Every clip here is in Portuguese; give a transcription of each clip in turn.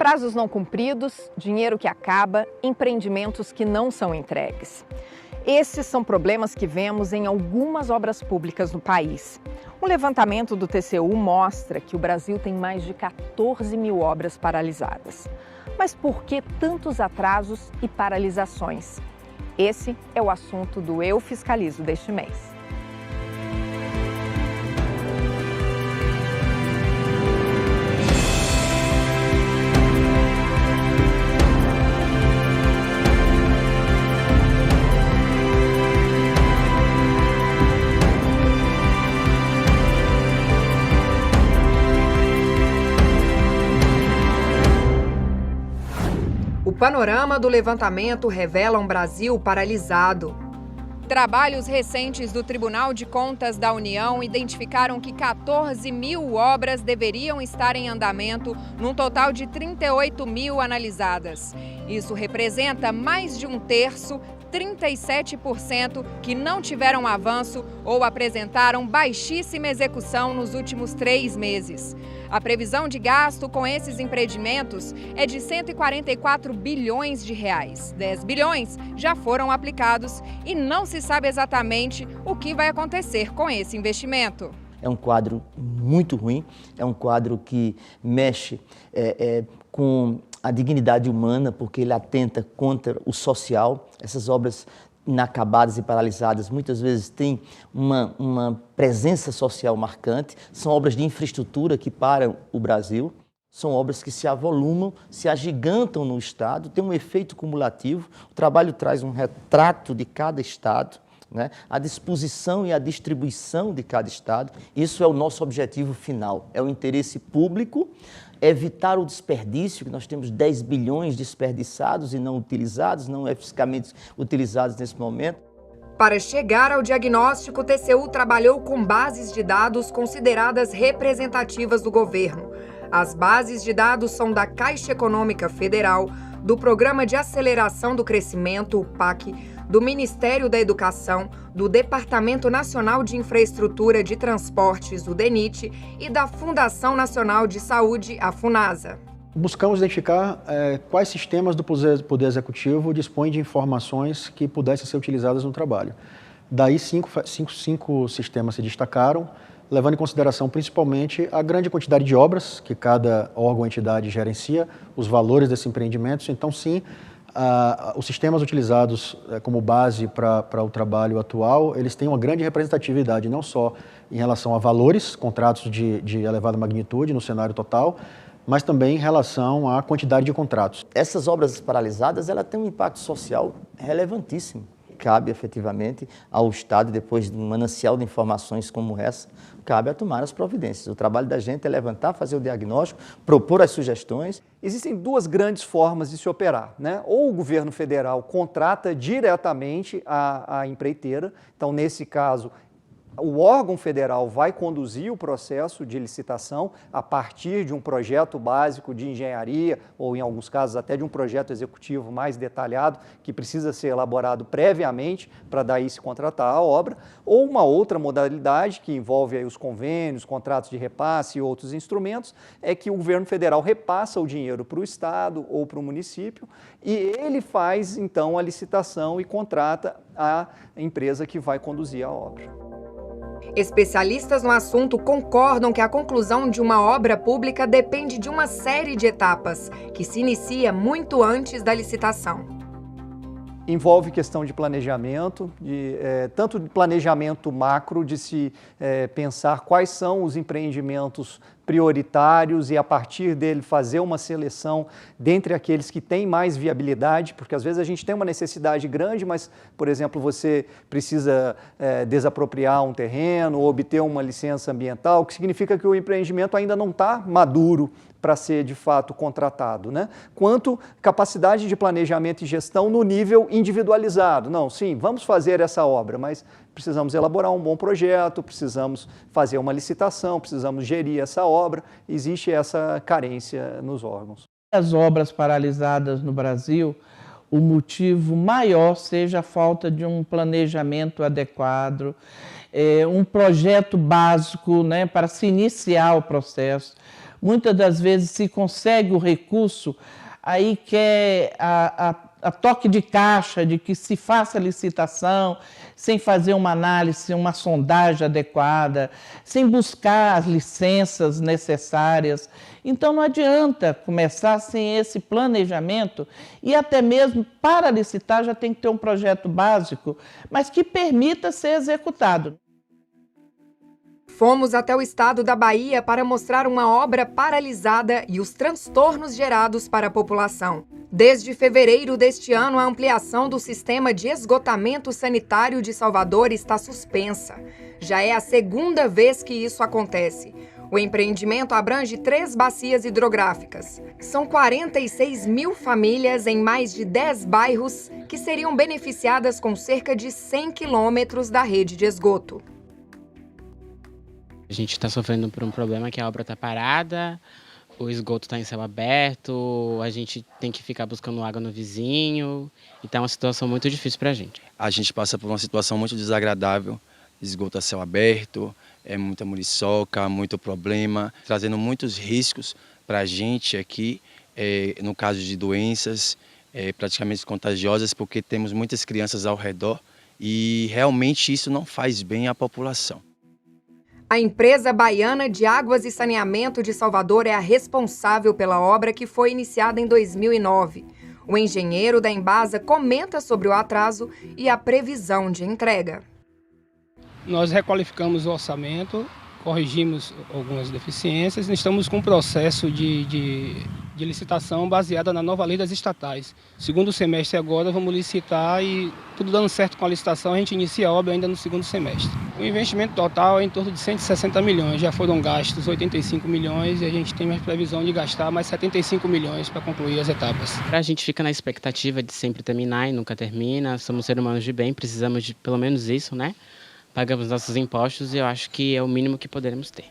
Prazos não cumpridos, dinheiro que acaba, empreendimentos que não são entregues. Esses são problemas que vemos em algumas obras públicas no país. Um levantamento do TCU mostra que o Brasil tem mais de 14 mil obras paralisadas. Mas por que tantos atrasos e paralisações? Esse é o assunto do Eu Fiscalizo deste mês. O panorama do levantamento revela um Brasil paralisado. Trabalhos recentes do Tribunal de Contas da União identificaram que 14 mil obras deveriam estar em andamento, num total de 38 mil analisadas. Isso representa mais de um terço, 37%, que não tiveram avanço ou apresentaram baixíssima execução nos últimos 3 meses. A previsão de gasto com esses empreendimentos é de 144 bilhões de reais. 10 bilhões já foram aplicados e não se sabe exatamente o que vai acontecer com esse investimento. É um quadro muito ruim, é um quadro que mexe com a dignidade humana, porque ele atenta contra o social. Essas obras inacabadas e paralisadas muitas vezes têm uma presença social marcante, são obras de infraestrutura que param o Brasil, são obras que se avolumam, se agigantam no Estado, tem um efeito cumulativo. O trabalho traz um retrato de cada Estado, né? A disposição e a distribuição de cada Estado. Isso é o nosso objetivo final, é o interesse público, evitar o desperdício, que nós temos 10 bilhões desperdiçados e não utilizados, não eficazmente utilizados nesse momento. Para chegar ao diagnóstico, o TCU trabalhou com bases de dados consideradas representativas do governo. As bases de dados são da Caixa Econômica Federal, do Programa de Aceleração do Crescimento, o PAC, do Ministério da Educação, do Departamento Nacional de Infraestrutura de Transportes, o DENIT, e da Fundação Nacional de Saúde, a FUNASA. Buscamos identificar quais sistemas do Poder Executivo dispõem de informações que pudessem ser utilizadas no trabalho. Daí, cinco sistemas se destacaram, levando em consideração principalmente a grande quantidade de obras que cada órgão ou entidade gerencia, os valores desses empreendimentos. Então, sim, os sistemas utilizados como base para o trabalho atual, eles têm uma grande representatividade, não só em relação a valores, contratos de elevada magnitude no cenário total, mas também em relação à quantidade de contratos. Essas obras paralisadas, ela tem um impacto social relevantíssimo. Cabe efetivamente ao Estado, depois de um manancial de informações como essa, cabe a tomar as providências. O trabalho da gente é levantar, fazer o diagnóstico, propor as sugestões. Existem duas grandes formas de se operar, né? Ou o governo federal contrata diretamente a empreiteira, então nesse caso o órgão federal vai conduzir o processo de licitação a partir de um projeto básico de engenharia ou, em alguns casos, até de um projeto executivo mais detalhado que precisa ser elaborado previamente para daí se contratar a obra, ou uma outra modalidade que envolve aí os convênios, contratos de repasse e outros instrumentos, é que o governo federal repassa o dinheiro para o Estado ou para o município e ele faz, então, a licitação e contrata a empresa que vai conduzir a obra. Especialistas no assunto concordam que a conclusão de uma obra pública depende de uma série de etapas, que se inicia muito antes da licitação. Envolve questão de planejamento, tanto de planejamento macro, de se pensar quais são os empreendimentos prioritários e a partir dele fazer uma seleção dentre aqueles que têm mais viabilidade, porque às vezes a gente tem uma necessidade grande, mas, por exemplo, você precisa desapropriar um terreno ou obter uma licença ambiental, o que significa que o empreendimento ainda não está maduro para ser, de fato, contratado, né? Quanto capacidade de planejamento e gestão no nível individualizado. Não, sim, vamos fazer essa obra, mas precisamos elaborar um bom projeto, precisamos fazer uma licitação, precisamos gerir essa obra. Existe essa carência nos órgãos. As obras paralisadas no Brasil, o motivo maior seja a falta de um planejamento adequado, um projeto básico, né, para se iniciar o processo. muitas das vezes se consegue o recurso, aí quer a toque de caixa, de que se faça licitação, sem fazer uma análise, uma sondagem adequada, sem buscar as licenças necessárias. Então não adianta começar sem esse planejamento e até mesmo para licitar já tem que ter um projeto básico, mas que permita ser executado. Fomos até o estado da Bahia para mostrar uma obra paralisada e os transtornos gerados para a população. Desde fevereiro deste ano, a ampliação do sistema de esgotamento sanitário de Salvador está suspensa. Já é a segunda vez que isso acontece. O empreendimento abrange 3 bacias hidrográficas. São 46 mil famílias em mais de 10 bairros que seriam beneficiadas com cerca de 100 quilômetros da rede de esgoto. A gente está sofrendo por um problema que a obra está parada, o esgoto está em céu aberto, a gente tem que ficar buscando água no vizinho, então é uma situação muito difícil para a gente. A gente passa por uma situação muito desagradável, esgoto a céu aberto, muita muriçoca, muito problema, trazendo muitos riscos para a gente aqui, no caso de doenças praticamente contagiosas, porque temos muitas crianças ao redor e realmente isso não faz bem à população. A empresa baiana de águas e saneamento de Salvador é a responsável pela obra que foi iniciada em 2009. O engenheiro da Embasa comenta sobre o atraso e a previsão de entrega. Nós requalificamos o orçamento, corrigimos algumas deficiências e estamos com um processo de licitação baseada na nova lei das estatais. Segundo semestre agora vamos licitar e tudo dando certo com a licitação, a gente inicia a obra ainda no segundo semestre. O investimento total é em torno de 160 milhões, já foram gastos 85 milhões e a gente tem mais previsão de gastar mais 75 milhões para concluir as etapas. A gente fica na expectativa de sempre terminar e nunca termina, somos seres humanos de bem, precisamos de pelo menos isso, né? Pagamos nossos impostos e eu acho que é o mínimo que poderemos ter.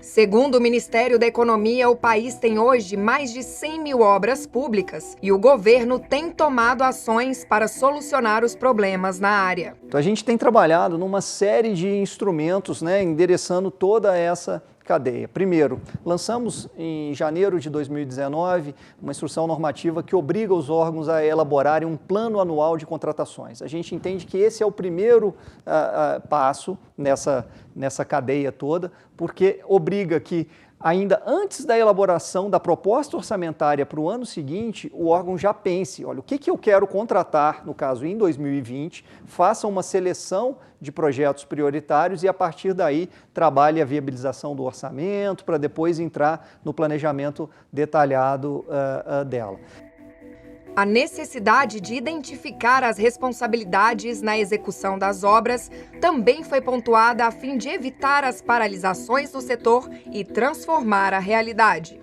Segundo o Ministério da Economia, o país tem hoje mais de 100 mil obras públicas e o governo tem tomado ações para solucionar os problemas na área. Então, a gente tem trabalhado numa série de instrumentos, endereçando toda essa cadeia. Primeiro, lançamos em janeiro de 2019 uma instrução normativa que obriga os órgãos a elaborarem um plano anual de contratações. A gente entende que esse é o primeiro passo nessa cadeia toda, porque obriga que ainda antes da elaboração da proposta orçamentária para o ano seguinte, o órgão já pense, olha, o que eu quero contratar, no caso em 2020, faça uma seleção de projetos prioritários e a partir daí trabalhe a viabilização do orçamento para depois entrar no planejamento detalhado dela. A necessidade de identificar as responsabilidades na execução das obras também foi pontuada a fim de evitar as paralisações do setor e transformar a realidade.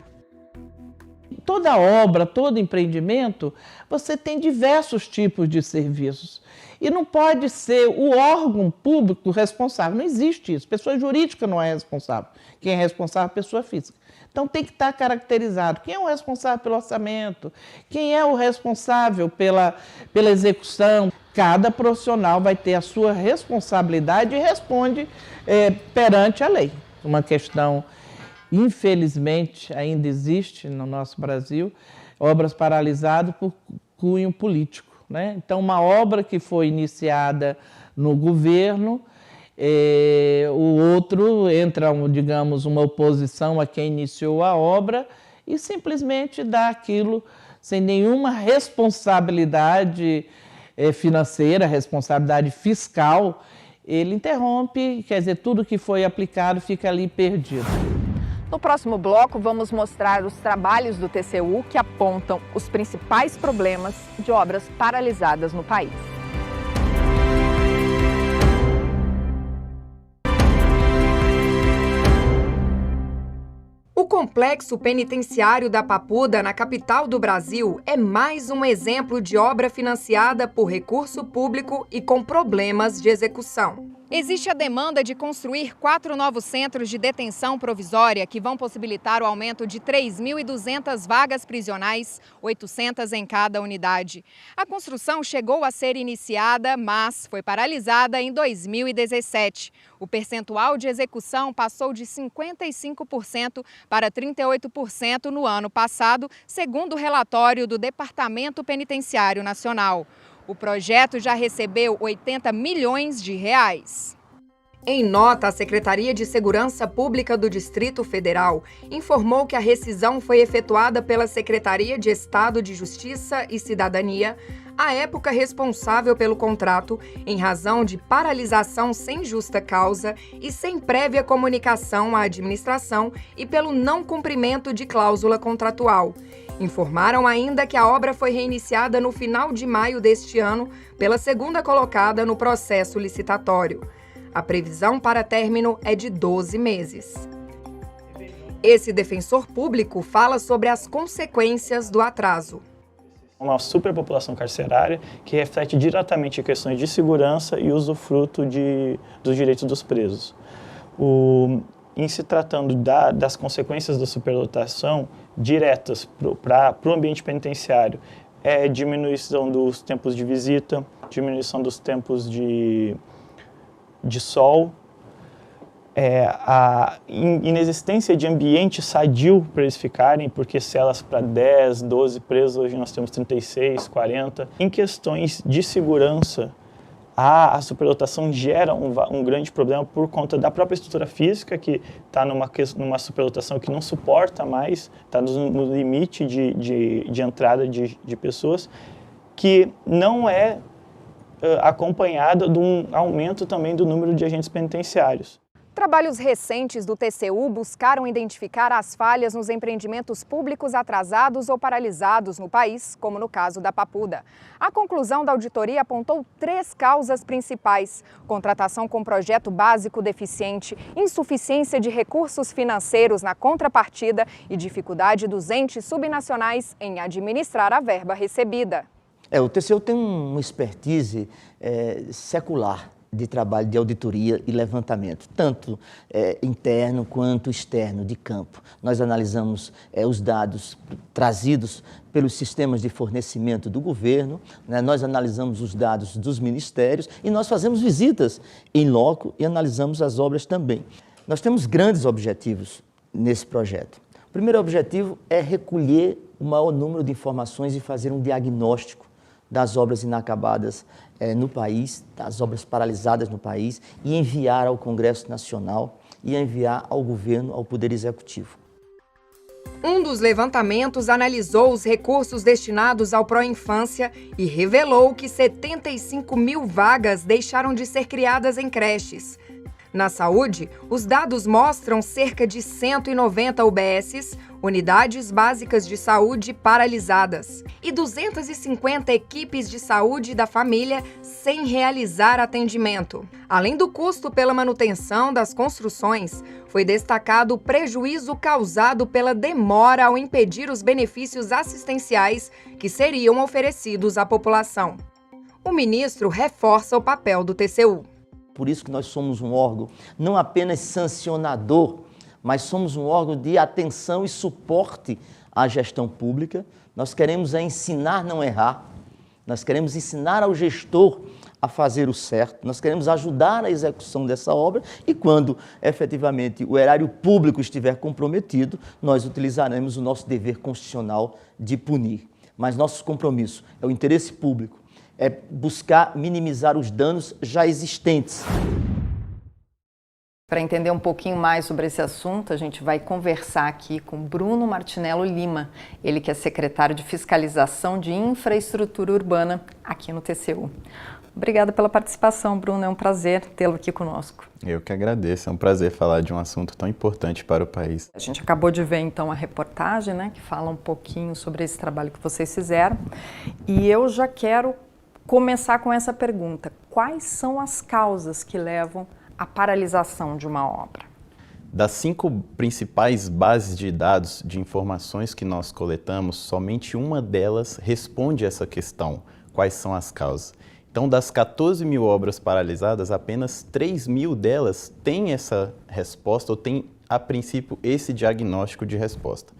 Toda obra, todo empreendimento, você tem diversos tipos de serviços. E não pode ser o órgão público responsável, não existe isso. Pessoa jurídica não é responsável. Quem é responsável é a pessoa física. Então tem que estar caracterizado quem é o responsável pelo orçamento, quem é o responsável pela execução. Cada profissional vai ter a sua responsabilidade e responde perante a lei. Uma questão, infelizmente, ainda existe no nosso Brasil, obras paralisadas por cunho político. Então, uma obra que foi iniciada no governo, o outro entra, digamos, uma oposição a quem iniciou a obra e simplesmente dá aquilo sem nenhuma responsabilidade financeira, responsabilidade fiscal, ele interrompe, quer dizer, tudo que foi aplicado fica ali perdido. No próximo bloco, vamos mostrar os trabalhos do TCU que apontam os principais problemas de obras paralisadas no país. O complexo penitenciário da Papuda, na capital do Brasil, é mais um exemplo de obra financiada por recurso público e com problemas de execução. Existe a demanda de construir 4 novos centros de detenção provisória que vão possibilitar o aumento de 3.200 vagas prisionais, 800 em cada unidade. A construção chegou a ser iniciada, mas foi paralisada em 2017. O percentual de execução passou de 55% para 38% no ano passado, segundo o relatório do Departamento Penitenciário Nacional. O projeto já recebeu 80 milhões de reais. Em nota, a Secretaria de Segurança Pública do Distrito Federal informou que a rescisão foi efetuada pela Secretaria de Estado de Justiça e Cidadania, à época responsável pelo contrato, em razão de paralisação sem justa causa e sem prévia comunicação à administração e pelo não cumprimento de cláusula contratual. Informaram ainda que a obra foi reiniciada no final de maio deste ano pela segunda colocada no processo licitatório. A previsão para término é de 12 meses. Esse defensor público fala sobre as consequências do atraso. Uma superpopulação carcerária que reflete diretamente questões de segurança e usufruto dos direitos dos presos. Em se tratando das consequências da superlotação diretas para o ambiente penitenciário, é diminuição dos tempos de visita, diminuição dos tempos de sol, a inexistência de ambiente sadio para eles ficarem, porque celas para 10, 12 presos, hoje nós temos 36, 40. Em questões de segurança, a superlotação gera um grande problema por conta da própria estrutura física, que está numa superlotação que não suporta mais, está no limite de entrada de pessoas, que não é acompanhada de um aumento também do número de agentes penitenciários. Trabalhos recentes do TCU buscaram identificar as falhas nos empreendimentos públicos atrasados ou paralisados no país, como no caso da Papuda. A conclusão da auditoria apontou 3 causas principais: contratação com projeto básico deficiente, insuficiência de recursos financeiros na contrapartida e dificuldade dos entes subnacionais em administrar a verba recebida. O TCU tem uma expertise secular de trabalho de auditoria e levantamento, tanto interno quanto externo, de campo. Nós analisamos os dados trazidos pelos sistemas de fornecimento do governo, né? Nós analisamos os dados dos ministérios e nós fazemos visitas em loco e analisamos as obras também. Nós temos grandes objetivos nesse projeto. O primeiro objetivo é recolher o maior número de informações e fazer um diagnóstico das obras inacabadas no país, das obras paralisadas no país, e enviar ao Congresso Nacional e enviar ao governo, ao Poder Executivo. Um dos levantamentos analisou os recursos destinados ao Proinfância e revelou que 75 mil vagas deixaram de ser criadas em creches. Na saúde, os dados mostram cerca de 190 UBSs, unidades básicas de saúde, paralisadas, e 250 equipes de saúde da família sem realizar atendimento. Além do custo pela manutenção das construções, foi destacado o prejuízo causado pela demora ao impedir os benefícios assistenciais que seriam oferecidos à população. O ministro reforça o papel do TCU. Por isso que nós somos um órgão não apenas sancionador, mas somos um órgão de atenção e suporte à gestão pública. Nós queremos ensinar a não errar, nós queremos ensinar ao gestor a fazer o certo, nós queremos ajudar na execução dessa obra e quando efetivamente o erário público estiver comprometido, nós utilizaremos o nosso dever constitucional de punir. Mas nosso compromisso é o interesse público, é buscar minimizar os danos já existentes. Para entender um pouquinho mais sobre esse assunto, a gente vai conversar aqui com Bruno Martinello Lima, ele que é secretário de Fiscalização de Infraestrutura Urbana aqui no TCU. Obrigada pela participação, Bruno, é um prazer tê-lo aqui conosco. Eu que agradeço, é um prazer falar de um assunto tão importante para o país. A gente acabou de ver então a reportagem, né, que fala um pouquinho sobre esse trabalho que vocês fizeram, e eu já quero começar com essa pergunta: quais são as causas que levam à paralisação de uma obra? Das 5 principais bases de dados de informações que nós coletamos, somente uma delas responde essa questão: quais são as causas? Então, das 14 mil obras paralisadas, apenas 3 mil delas têm essa resposta ou têm, a princípio, esse diagnóstico de resposta.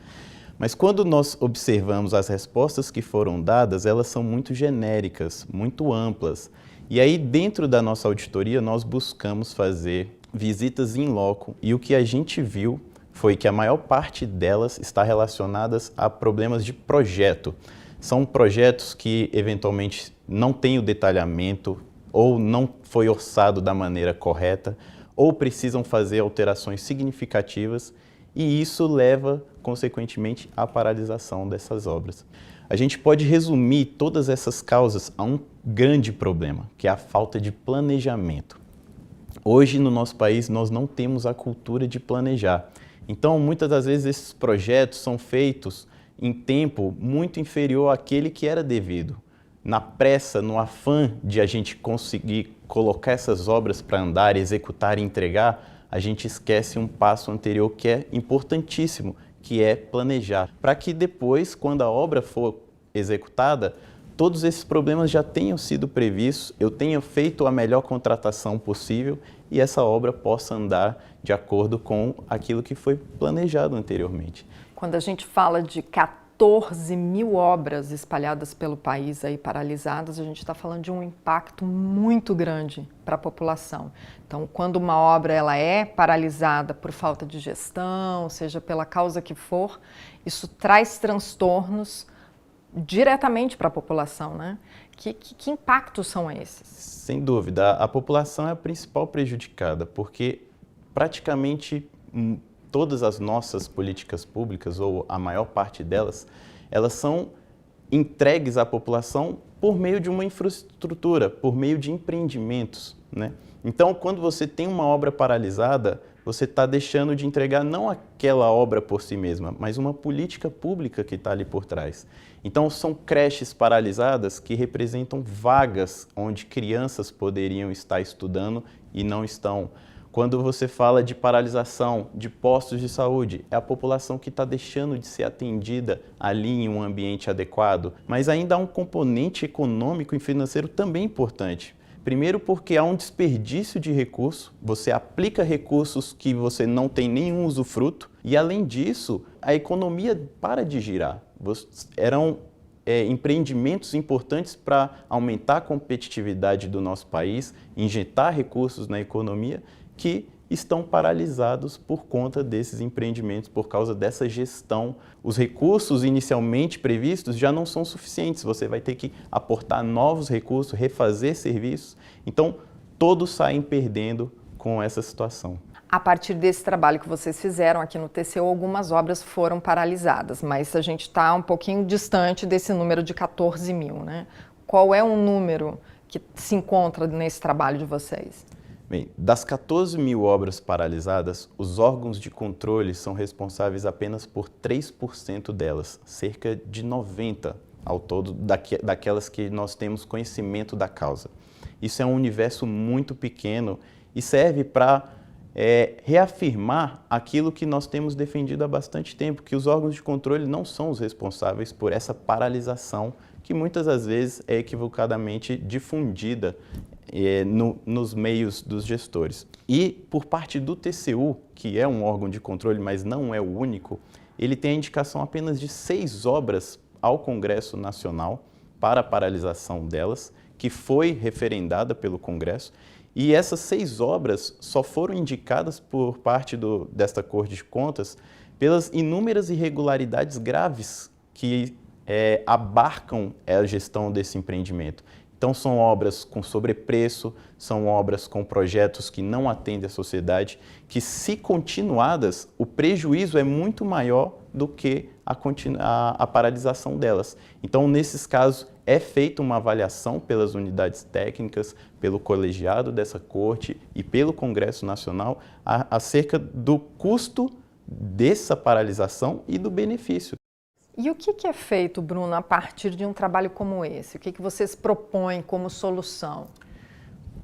Mas quando nós observamos as respostas que foram dadas, elas são muito genéricas, muito amplas. E aí, dentro da nossa auditoria, nós buscamos fazer visitas in loco e o que a gente viu foi que a maior parte delas está relacionadas a problemas de projeto. São projetos que, eventualmente, não têm o detalhamento ou não foi orçado da maneira correta ou precisam fazer alterações significativas e isso leva, consequentemente, à paralisação dessas obras. A gente pode resumir todas essas causas a um grande problema, que é a falta de planejamento. Hoje, no nosso país, nós não temos a cultura de planejar. Então, muitas das vezes, esses projetos são feitos em tempo muito inferior àquele que era devido. Na pressa, no afã de a gente conseguir colocar essas obras para andar, executar e entregar, a gente esquece um passo anterior que é importantíssimo, que é planejar. Para que depois, quando a obra for executada, todos esses problemas já tenham sido previstos, eu tenha feito a melhor contratação possível e essa obra possa andar de acordo com aquilo que foi planejado anteriormente. Quando a gente fala de 14 mil obras espalhadas pelo país aí paralisadas, a gente está falando de um impacto muito grande para a população. Então, quando uma obra ela é paralisada por falta de gestão, seja pela causa que for, isso traz transtornos diretamente para a população, né? Que impactos são esses? Sem dúvida, a população é a principal prejudicada, porque praticamente todas as nossas políticas públicas, ou a maior parte delas, elas são entregues à população por meio de uma infraestrutura, por meio de empreendimentos, né? Então, quando você tem uma obra paralisada, você está deixando de entregar não aquela obra por si mesma, mas uma política pública que está ali por trás. Então, são creches paralisadas que representam vagas onde crianças poderiam estar estudando e não estão. Quando você fala de paralisação de postos de saúde, é a população que está deixando de ser atendida ali em um ambiente adequado. Mas ainda há um componente econômico e financeiro também importante. Primeiro porque há um desperdício de recurso, você aplica recursos que você não tem nenhum usufruto e, além disso, a economia para de girar. Eram empreendimentos importantes para aumentar a competitividade do nosso país, injetar recursos na economia, que estão paralisados por conta desses empreendimentos, por causa dessa gestão. Os recursos inicialmente previstos já não são suficientes, você vai ter que aportar novos recursos, refazer serviços. Então, todos saem perdendo com essa situação. A partir desse trabalho que vocês fizeram aqui no TCU, algumas obras foram paralisadas, mas a gente está um pouquinho distante desse número de 14 mil, né? Qual é o número que se encontra nesse trabalho de vocês? Bem, das 14 mil obras paralisadas, os órgãos de controle são responsáveis apenas por 3% delas, cerca de 90% ao todo daquelas que nós temos conhecimento da causa. Isso é um universo muito pequeno e serve para reafirmar aquilo que nós temos defendido há bastante tempo, que os órgãos de controle não são os responsáveis por essa paralisação que muitas das vezes é equivocadamente difundida nos meios dos gestores. E por parte do TCU, que é um órgão de controle, mas não é o único, ele tem a indicação apenas de 6 obras ao Congresso Nacional para a paralisação delas, que foi referendada pelo Congresso, e essas 6 obras só foram indicadas por parte desta Corte de Contas pelas inúmeras irregularidades graves que abarcam a gestão desse empreendimento. Então, são obras com sobrepreço, são obras com projetos que não atendem à sociedade, que, se continuadas, o prejuízo é muito maior do que a paralisação delas. Então, nesses casos, é feita uma avaliação pelas unidades técnicas, pelo colegiado dessa corte e pelo Congresso Nacional acerca do custo dessa paralisação e do benefício. E o que é feito, Bruno, a partir de um trabalho como esse? O que vocês propõem como solução?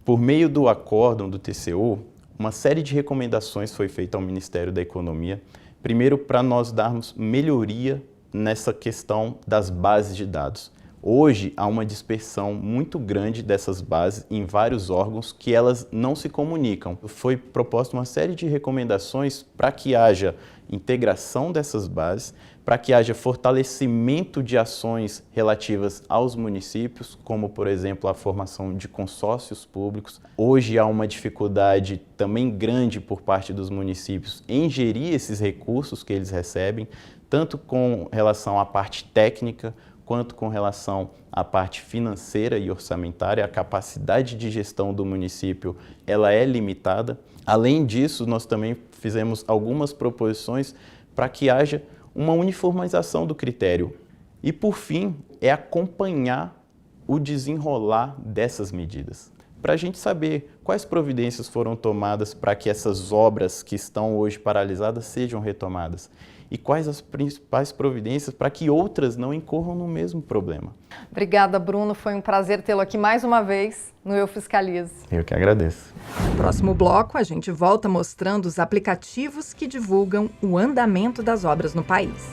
Por meio do acórdão do TCU, uma série de recomendações foi feita ao Ministério da Economia, primeiro para nós darmos melhoria nessa questão das bases de dados. Hoje há uma dispersão muito grande dessas bases em vários órgãos que elas não se comunicam. Foi proposta uma série de recomendações para que haja integração dessas bases, para que haja fortalecimento de ações relativas aos municípios, como, por exemplo, a formação de consórcios públicos. Hoje há uma dificuldade também grande por parte dos municípios em gerir esses recursos que eles recebem, tanto com relação à parte técnica, quanto com relação à parte financeira e orçamentária. A capacidade de gestão do município ela é limitada. Além disso, nós também fizemos algumas proposições para que haja uma uniformização do critério. E, por fim, é acompanhar o desenrolar dessas medidas, para a gente saber quais providências foram tomadas para que essas obras que estão hoje paralisadas sejam retomadas e quais as principais providências para que outras não incorram no mesmo problema. Obrigada, Bruno. Foi um prazer tê-lo aqui mais uma vez no Eu Fiscalizo. Eu que agradeço. No próximo bloco, a gente volta mostrando os aplicativos que divulgam o andamento das obras no país.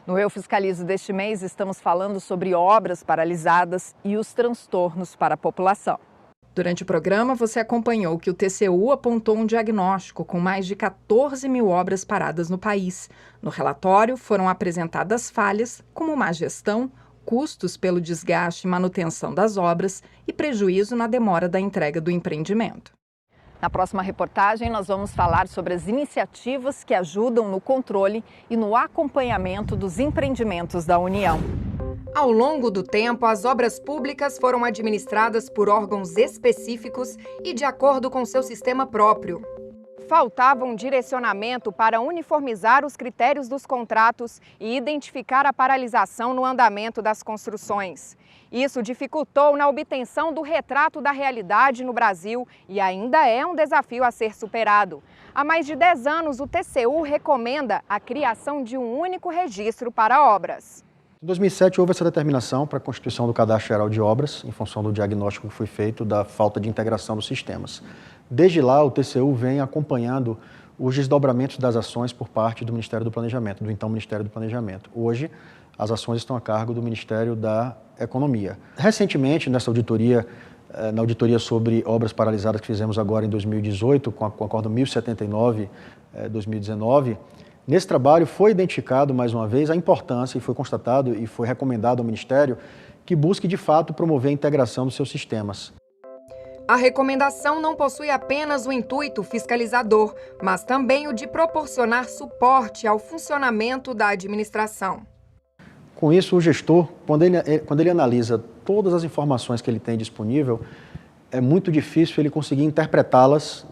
No Eu Fiscalizo deste mês, estamos falando sobre obras paralisadas e os transtornos para a população. Durante o programa, você acompanhou que o TCU apontou um diagnóstico com mais de 14 mil obras paradas no país. No relatório, foram apresentadas falhas como má gestão, custos pelo desgaste e manutenção das obras e prejuízo na demora da entrega do empreendimento. Na próxima reportagem, nós vamos falar sobre as iniciativas que ajudam no controle e no acompanhamento dos empreendimentos da União. Ao longo do tempo, as obras públicas foram administradas por órgãos específicos e de acordo com seu sistema próprio. Faltava um direcionamento para uniformizar os critérios dos contratos e identificar a paralisação no andamento das construções. Isso dificultou na obtenção do retrato da realidade no Brasil e ainda é um desafio a ser superado. Há mais de 10 anos, o TCU recomenda a criação de um único registro para obras. Em 2007, houve essa determinação para a constituição do Cadastro Geral de Obras, em função do diagnóstico que foi feito da falta de integração dos sistemas. Desde lá, o TCU vem acompanhando os desdobramentos das ações por parte do Ministério do Planejamento, do então Ministério do Planejamento. Hoje, as ações estão a cargo do Ministério da Economia. Recentemente, nessa auditoria, na auditoria sobre obras paralisadas que fizemos agora em 2018, com o Acordo 1079-2019, nesse trabalho foi identificado, mais uma vez, a importância, e foi constatado e foi recomendado ao Ministério que busque, de fato, promover a integração dos seus sistemas. A recomendação não possui apenas o intuito fiscalizador, mas também o de proporcionar suporte ao funcionamento da administração. Com isso, o gestor, quando ele analisa todas as informações que ele tem disponível, é muito difícil ele conseguir interpretá-las,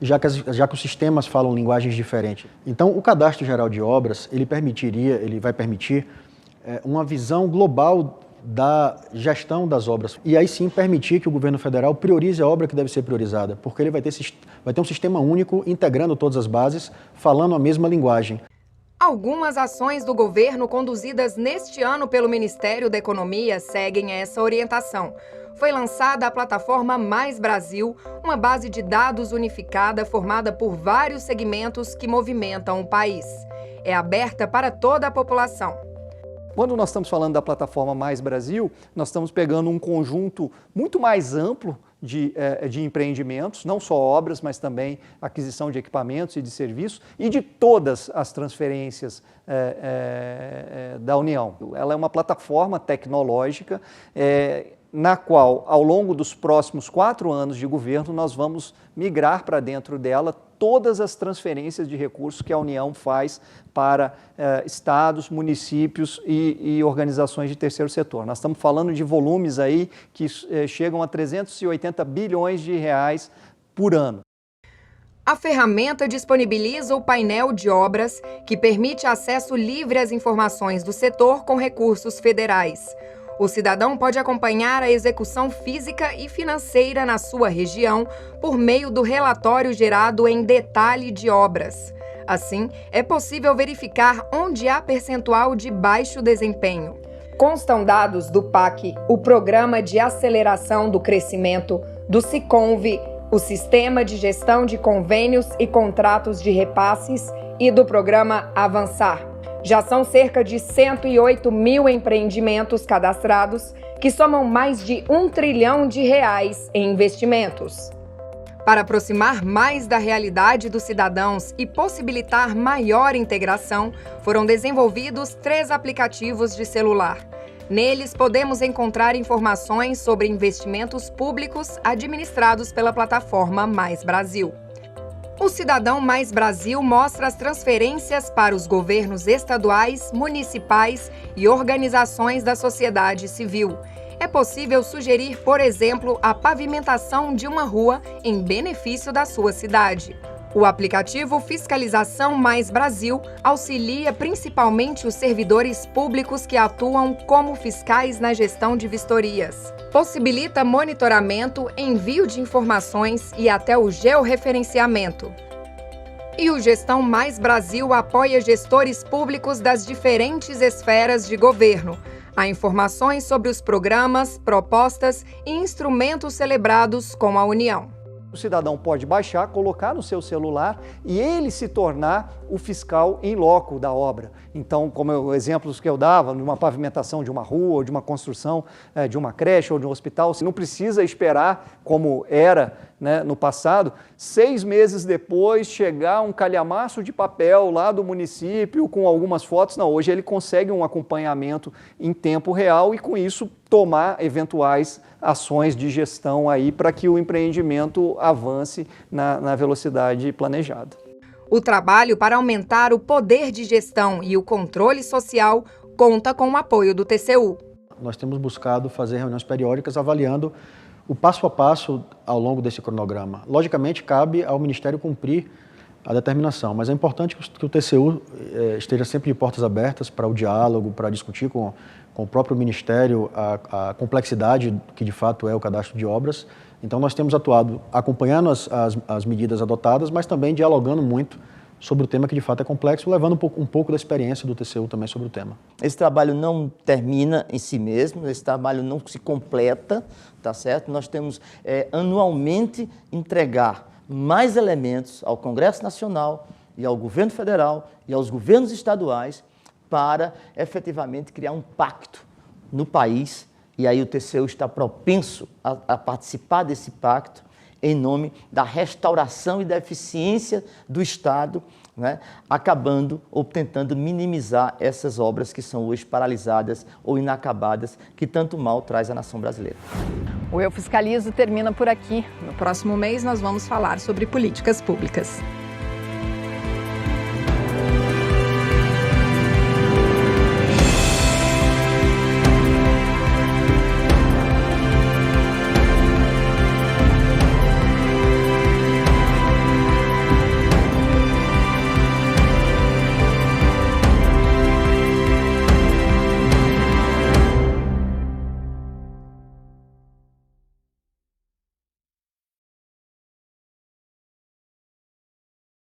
já que os sistemas falam linguagens diferentes. Então, o Cadastro Geral de Obras, ele vai permitir uma visão global da gestão das obras. E aí sim permitir que o governo federal priorize a obra que deve ser priorizada, porque ele vai ter um sistema único integrando todas as bases, falando a mesma linguagem. Algumas ações do governo conduzidas neste ano pelo Ministério da Economia seguem essa orientação. Foi lançada a plataforma Mais Brasil, uma base de dados unificada formada por vários segmentos que movimentam o país. É aberta para toda a população. Quando nós estamos falando da plataforma Mais Brasil, nós estamos pegando um conjunto muito mais amplo de empreendimentos, não só obras, mas também aquisição de equipamentos e de serviços e de todas as transferências da União. Ela é uma plataforma tecnológica na qual, ao longo dos próximos 4 anos de governo, nós vamos migrar para dentro dela todas as transferências de recursos que a União faz para estados, municípios e organizações de terceiro setor. Nós estamos falando de volumes aí que chegam a 380 bilhões de reais por ano. A ferramenta disponibiliza o painel de obras, que permite acesso livre às informações do setor com recursos federais. O cidadão pode acompanhar a execução física e financeira na sua região por meio do relatório gerado em detalhe de obras. Assim, é possível verificar onde há percentual de baixo desempenho. Constam dados do PAC, o Programa de Aceleração do Crescimento, do Siconv, o Sistema de Gestão de Convênios e Contratos de Repasses e do Programa Avançar. Já são cerca de 108 mil empreendimentos cadastrados, que somam mais de R$1 trilhão em investimentos. Para aproximar mais da realidade dos cidadãos e possibilitar maior integração, foram desenvolvidos 3 aplicativos de celular. Neles, podemos encontrar informações sobre investimentos públicos administrados pela plataforma Mais Brasil. O Cidadão Mais Brasil mostra as transferências para os governos estaduais, municipais e organizações da sociedade civil. É possível sugerir, por exemplo, a pavimentação de uma rua em benefício da sua cidade. O aplicativo Fiscalização Mais Brasil auxilia principalmente os servidores públicos que atuam como fiscais na gestão de vistorias. Possibilita monitoramento, envio de informações e até o georreferenciamento. E o Gestão Mais Brasil apoia gestores públicos das diferentes esferas de governo. Há informações sobre os programas, propostas e instrumentos celebrados com a União. O cidadão pode baixar, colocar no seu celular e ele se tornar o fiscal in loco da obra. Então, como exemplos que eu dava, numa pavimentação de uma rua, ou de uma construção de uma creche ou de um hospital, você não precisa esperar, como era, né, no passado, 6 meses depois chegar um calhamaço de papel lá do município com algumas fotos. Não, hoje ele consegue um acompanhamento em tempo real e com isso tomar eventuais ações de gestão aí para que o empreendimento avance na velocidade planejada. O trabalho para aumentar o poder de gestão e o controle social conta com o apoio do TCU. Nós temos buscado fazer reuniões periódicas avaliando o passo a passo ao longo desse cronograma. Logicamente, cabe ao Ministério cumprir a determinação, mas é importante que o TCU esteja sempre de portas abertas para o diálogo, para discutir com o próprio Ministério a complexidade que de fato é o cadastro de obras. Então nós temos atuado acompanhando as medidas adotadas, mas também dialogando muito sobre o tema que de fato é complexo, levando um pouco da experiência do TCU também sobre o tema. Esse trabalho não termina em si mesmo, esse trabalho não se completa, tá certo? Nós temos anualmente entregar mais elementos ao Congresso Nacional e ao Governo Federal e aos governos estaduais para efetivamente criar um pacto no país, e aí o TCU está propenso a participar desse pacto em nome da restauração e da eficiência do Estado, né, acabando ou tentando minimizar essas obras que são hoje paralisadas ou inacabadas, que tanto mal traz à nação brasileira. O Eu Fiscalizo termina por aqui. No próximo mês nós vamos falar sobre políticas públicas.